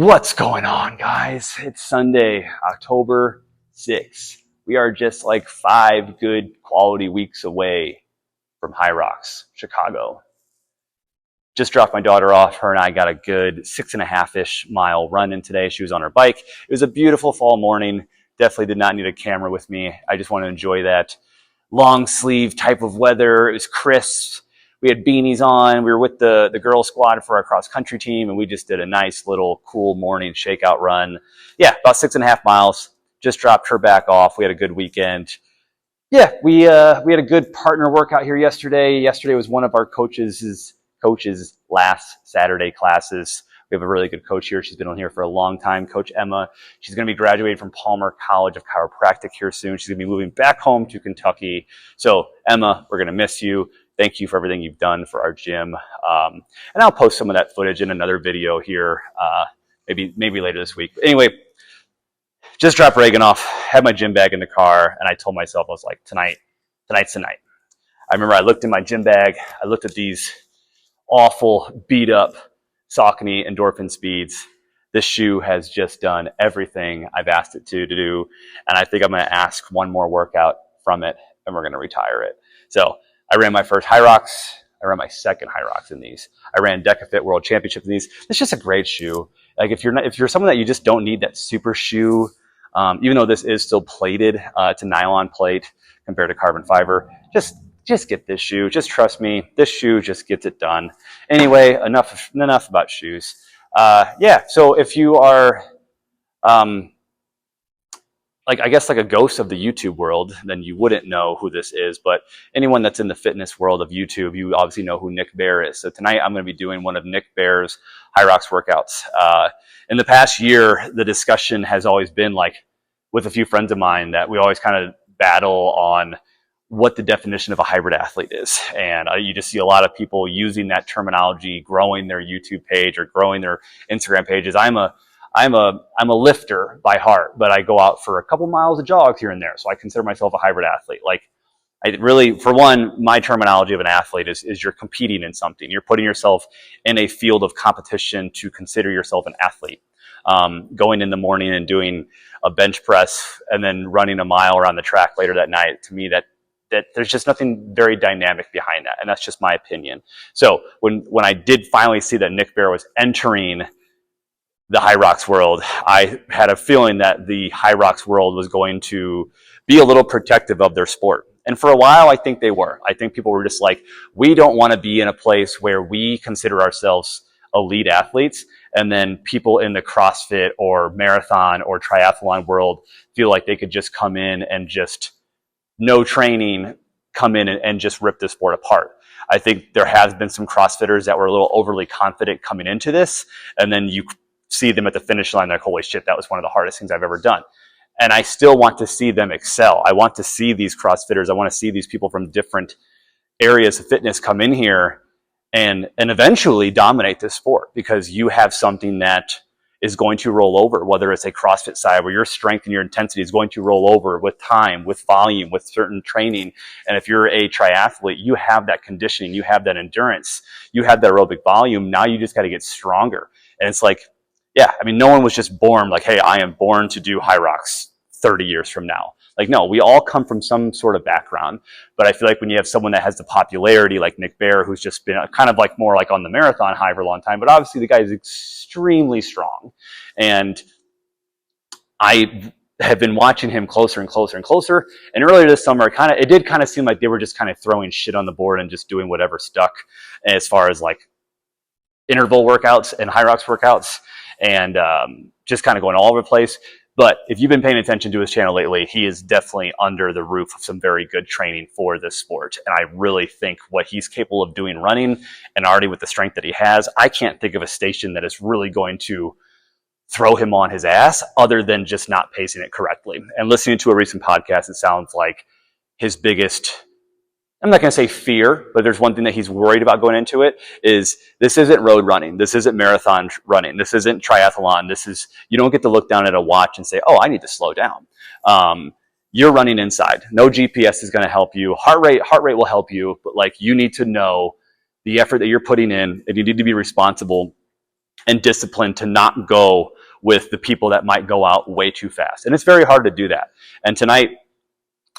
What's going on, guys? It's Sunday, October 6th. We are just like 5 good quality weeks away from Hyrox, Chicago. Just dropped my daughter off. Her and I got a good 6.5-ish mile run in today. She was on her bike. It was a beautiful fall morning. Definitely did not need a camera with me. I just want to enjoy that long sleeve type of weather. It was crisp. We had beanies on. We were with the girl squad for our cross country team, and we just did a nice little cool morning shakeout run. Yeah, about 6.5 miles. Just dropped her back off. We had a good weekend. Yeah, we had a good partner workout here yesterday. Yesterday was one of our coaches' last Saturday classes. We have a really good coach here. She's been on here for a long time, Coach Emma. She's going to be graduating from Palmer College of Chiropractic here soon. She's going to be moving back home to Kentucky. So, Emma, we're going to miss you. Thank you for everything you've done for our gym. And I'll post some of that footage in another video here, maybe later this week. But anyway, just dropped Reagan off, had my gym bag in the car, and I told myself, I was like, tonight's the night. I remember I looked in my gym bag, I looked at these awful, beat up Saucony Endorphin Speeds. This shoe has just done everything I've asked it to do, and I think I'm going to ask one more workout from it, and we're going to retire it. So I ran my first Hyrox. I ran my second Hyrox in these. I ran DecaFit World Championship in these. It's just a great shoe. Like if you're someone that you just don't need that super shoe, even though this is still plated, it's a nylon plate compared to carbon fiber. Just get this shoe. Just trust me. This shoe just gets it done. Anyway, enough about shoes. Yeah. So if you are, I guess like a ghost of the YouTube world, then you wouldn't know who this is. But anyone that's in the fitness world of YouTube, you obviously know who Nick Bear is. So tonight I'm going to be doing one of Nick Bear's Hyrox workouts. In the past year, the discussion has always been like with a few friends of mine that we always kind of battle on what the definition of a hybrid athlete is. And you just see a lot of people using that terminology, growing their YouTube page or growing their Instagram pages. I'm a lifter by heart, but I go out for a couple miles of jogs here and there. So I consider myself a hybrid athlete. Like I really, for one, my terminology of an athlete is you're competing in something. You're putting yourself in a field of competition to consider yourself an athlete. Going in the morning and doing a bench press and then running a mile around the track later that night, to me, that there's just nothing very dynamic behind that. And that's just my opinion. So when I did finally see that Nick Bear was entering the Hyrox world, I had a feeling that the Hyrox world was going to be a little protective of their sport. And for a while, I think they were. I think people were just like, we don't want to be in a place where we consider ourselves elite athletes, and then people in the CrossFit or marathon or triathlon world feel like they could just come in and just no training, come in and just rip the sport apart. I think there has been some CrossFitters that were a little overly confident coming into this, and then you see them at the finish line like, holy shit, that was one of the hardest things I've ever done. And I still want to see them excel. I want to see these CrossFitters. I want to see these people from different areas of fitness come in here and eventually dominate this sport, because you have something that is going to roll over, whether it's a CrossFit side where your strength and your intensity is going to roll over with time, with volume, with certain training. And if you're a triathlete, you have that conditioning, you have that endurance, you have that aerobic volume. Now you just got to get stronger. And it's like, yeah, I mean, no one was just born like, hey, I am born to do Hyrox 30 years from now. Like, no, we all come from some sort of background. But I feel like when you have someone that has the popularity like Nick Bear, who's just been kind of like more like on the marathon high for a long time, but obviously the guy is extremely strong. And I have been watching him closer and closer and closer. And earlier this summer, it did kind of seem like they were just kind of throwing shit on the board and just doing whatever stuck as far as like interval workouts and Hyrox workouts, and just kind of going all over the place. But if you've been paying attention to his channel lately, he is definitely under the roof of some very good training for this sport. And I really think what he's capable of doing running, and already with the strength that he has, I can't think of a station that is really going to throw him on his ass other than just not pacing it correctly. And listening to a recent podcast, it sounds like his biggest, I'm not going to say fear, but there's one thing that he's worried about going into it is this isn't road running. This isn't marathon running. This isn't triathlon. You don't get to look down at a watch and say, oh, I need to slow down. You're running inside. No GPS is going to help you. Heart rate will help you, but like you need to know the effort that you're putting in, and you need to be responsible and disciplined to not go with the people that might go out way too fast. And it's very hard to do that. And tonight,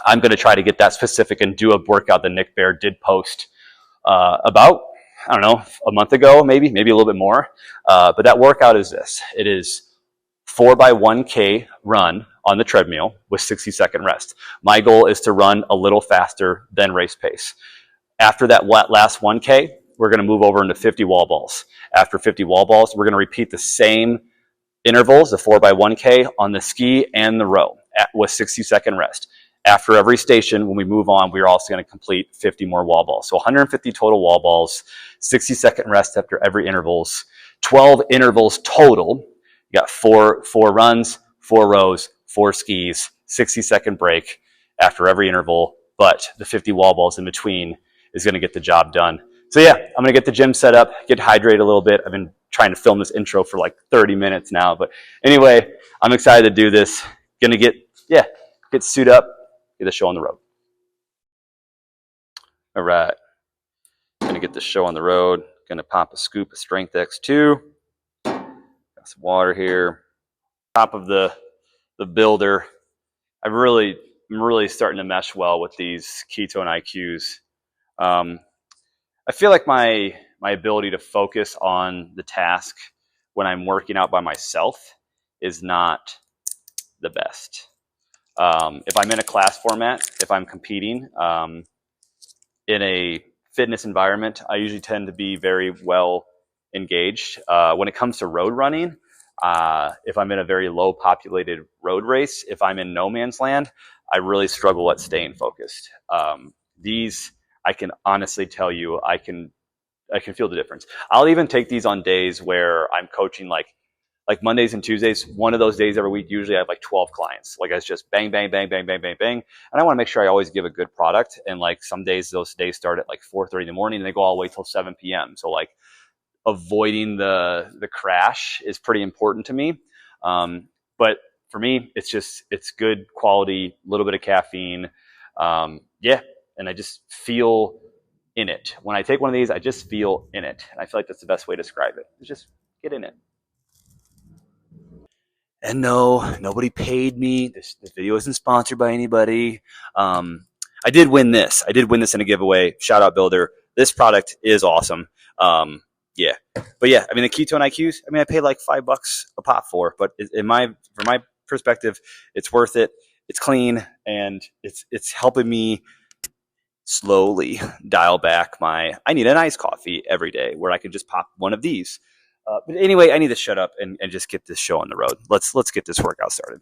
I'm going to try to get that specific and do a workout that Nick Bear did post about, I don't know, a month ago, maybe a little bit more. But that workout is this. It is 4x1K run on the treadmill with 60-second rest. My goal is to run a little faster than race pace. After that last 1K, we're going to move over into 50 wall balls. After 50 wall balls, we're going to repeat the same intervals, the 4x1K on the ski and the row with 60-second rest. After every station, when we move on, we're also going to complete 50 more wall balls. So 150 total wall balls, 60-second rest after every intervals, 12 intervals total. You got four runs, 4 rows, 4 skis, 60-second break after every interval, but the 50 wall balls in between is going to get the job done. So yeah, I'm going to get the gym set up, get hydrated a little bit. I've been trying to film this intro for like 30 minutes now, but anyway, I'm excited to do this. Going to get suit up, get the show on the road. All right, going to get the show on the road. Going to pop a scoop of Strength X2. Got some water here. Top of the builder. I'm really starting to mesh well with these ketone IQs. I feel like my ability to focus on the task when I'm working out by myself is not the best. If I'm in a class format, if I'm competing in a fitness environment, I usually tend to be very well engaged. When it comes to road running, if I'm in a very low populated road race, if I'm in no man's land, I really struggle at staying focused. These, I can honestly tell you, I can feel the difference. I'll even take these on days where I'm coaching like Mondays and Tuesdays. One of those days every week, usually I have like 12 clients. Like it's just bang, bang, bang, bang, bang, bang, bang. And I want to make sure I always give a good product. And like some days, those days start at like 4:30 in the morning and they go all the way till 7 p.m. So like avoiding the crash is pretty important to me. But for me, it's good quality, a little bit of caffeine. And I just feel in it. When I take one of these, I just feel in it. And I feel like that's the best way to describe it. It's just get in it. And no, nobody paid me. This video isn't sponsored by anybody. I did win this. I did win this in a giveaway. Shout out Builder. This product is awesome. But yeah, I mean, the ketone IQs, I mean, I paid like $5 a pop for, but from my perspective, it's worth it. It's clean and it's helping me slowly dial back I need an iced coffee every day where I can just pop one of these. But anyway, I need to shut up and just get this show on the road. Let's get this workout started.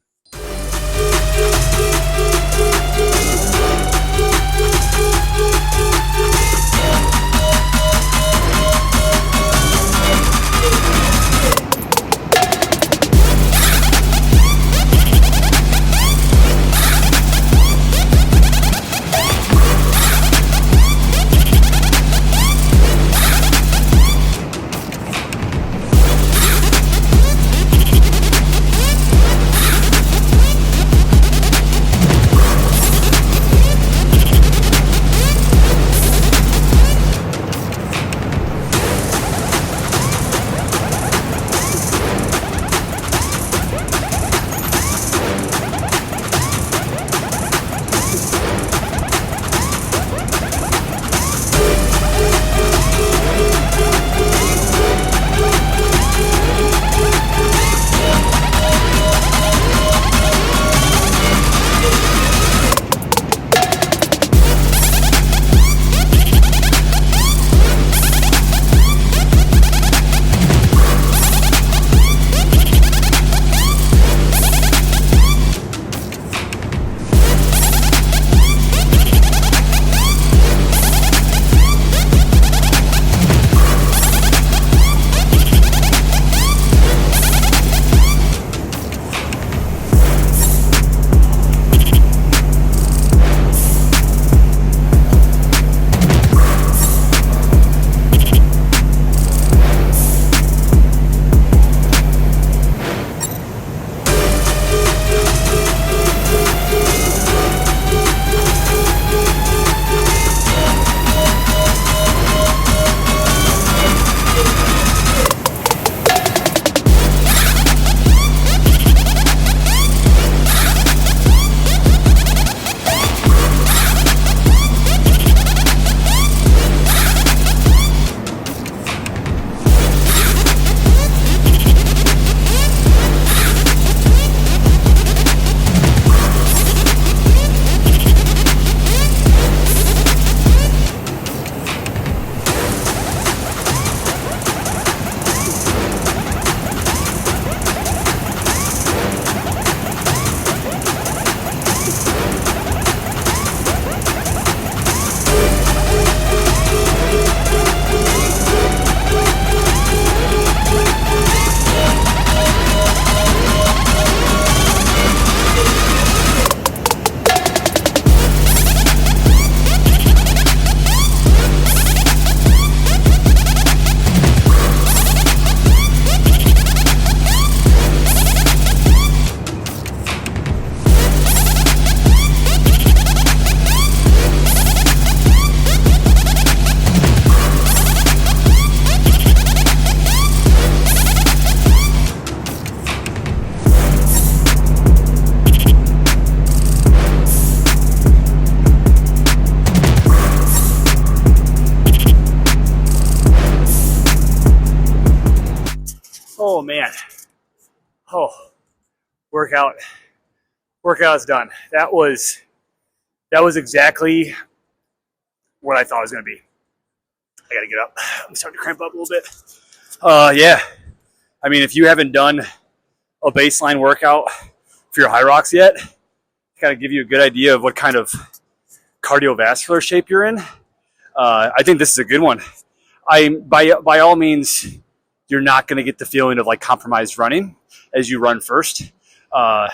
man. Oh, workout is done. That was exactly what I thought it was going to be. I got to get up. I'm starting to cramp up a little bit. Yeah. I mean, if you haven't done a baseline workout for your Hyrox yet, kind of give you a good idea of what kind of cardiovascular shape you're in. I think this is a good one. By all means, you're not going to get the feeling of like compromised running as you run first. I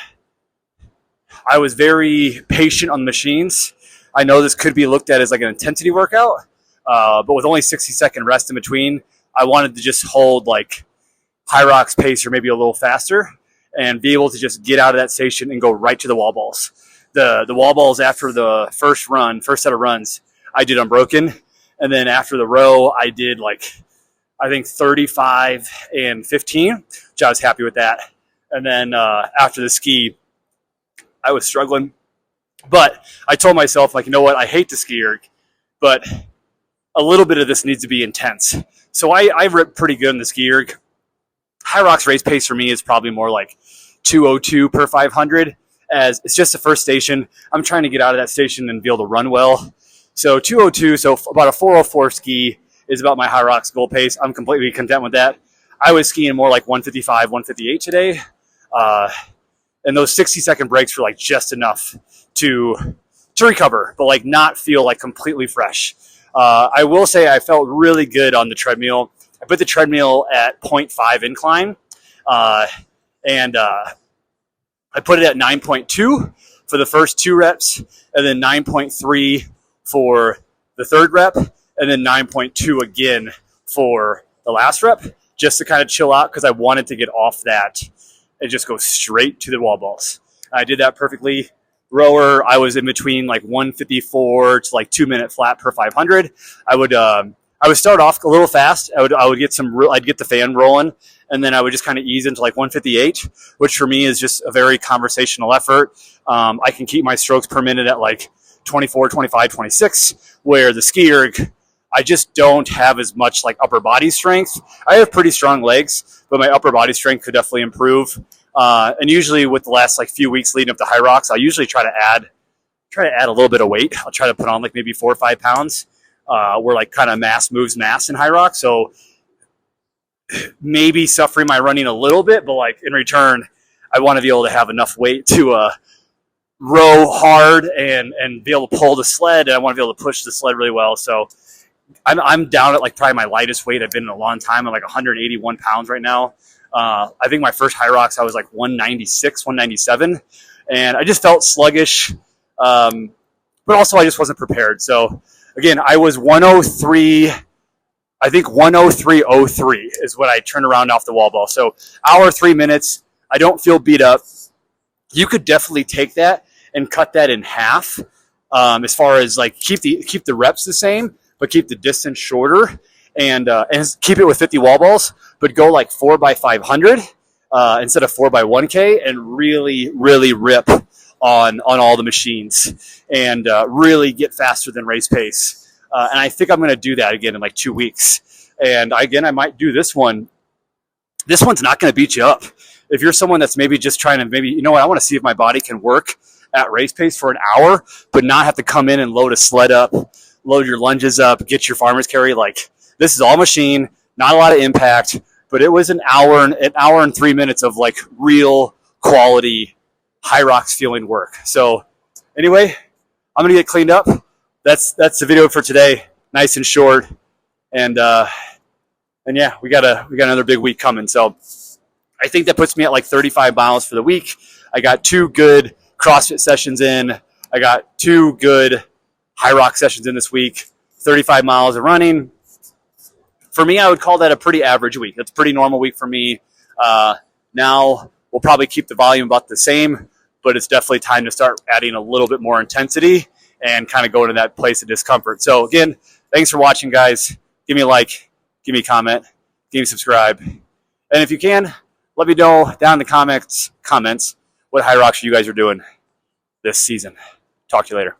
was very patient on the machines. I know this could be looked at as like an intensity workout, but with only 60-second rest in between, I wanted to just hold like Hyrox pace or maybe a little faster and be able to just get out of that station and go right to the wall balls. The wall balls after the first set of runs, I did unbroken. And then after the row, I did like, I think 35 and 15, which I was happy with that. And then after the ski, I was struggling. But I told myself, like, you know what? I hate the ski erg, but a little bit of this needs to be intense. So I ripped pretty good in the ski erg. Hyrox race pace for me is probably more like 2:02 per 500, as it's just the first station. I'm trying to get out of that station and be able to run well. So 2:02, so about a 4:04 ski is about my Hyrox goal pace. I'm completely content with that. I was skiing more like 155, 158 today. And those 60-second breaks were like just enough to recover, but like not feel like completely fresh. I will say I felt really good on the treadmill. I put the treadmill at 0.5 incline, and I put it at 9.2 for the first 2 reps, and then 9.3 for the third rep, and then 9.2 again for the last rep, just to kind of chill out because I wanted to get off that and just go straight to the wall balls. I did that perfectly. Rower, I was in between like 154 to like 2 minute flat per 500. I would start off a little fast. I'd get the fan rolling, and then I would just kind of ease into like 158, which for me is just a very conversational effort. I can keep my strokes per minute at like 24, 25, 26, where the ski erg, I just don't have as much like upper body strength. I have pretty strong legs, but my upper body strength could definitely improve. And usually with the last like few weeks leading up to Hyrox, I usually try to add a little bit of weight. I'll try to put on like maybe 4 or 5 pounds, where like kind of mass moves mass in Hyrox. So maybe suffering my running a little bit, but like in return, I want to be able to have enough weight to row hard and be able to pull the sled. And I want to be able to push the sled really well. So I'm down at like probably my lightest weight I've been in a long time. I'm like 181 pounds right now. I think my first Hyrox I was like 196, 197, and I just felt sluggish. But also I just wasn't prepared. So again, I was 103. I think 103.03 is what I turned around off the wall ball. So hour 3 minutes. I don't feel beat up. You could definitely take that and cut that in half, as far as like keep the reps the same, but keep the distance shorter, and keep it with 50 wall balls, but go like 4 by 500 instead of 4 by 1K, and really rip on all the machines, and really get faster than race pace. And I think I'm going to do that again in like 2 weeks. And again, I might do this one. This one's not going to beat you up. If you're someone that's maybe just trying to you know what, I want to see if my body can work at race pace for an hour, but not have to come in and load a sled up, load your lunges up, get your farmer's carry. Like, this is all machine, not a lot of impact, but it was an hour and 3 minutes of like real quality Hyrox feeling work. So anyway, I'm going to get cleaned up. That's the video for today. Nice and short. And yeah, we got another big week coming. So I think that puts me at like 35 miles for the week. I got 2 good CrossFit sessions in. I got 2 good Hyrox sessions in this week. 35 miles of running. For me, I would call that a pretty average week. That's a pretty normal week for me. Now we'll probably keep the volume about the same, but it's definitely time to start adding a little bit more intensity and kind of go into that place of discomfort. So again, thanks for watching, guys. Give me a like, give me a comment, give me a subscribe. And if you can, let me know down in the comments what Hyrox you guys are doing this season. Talk to you later.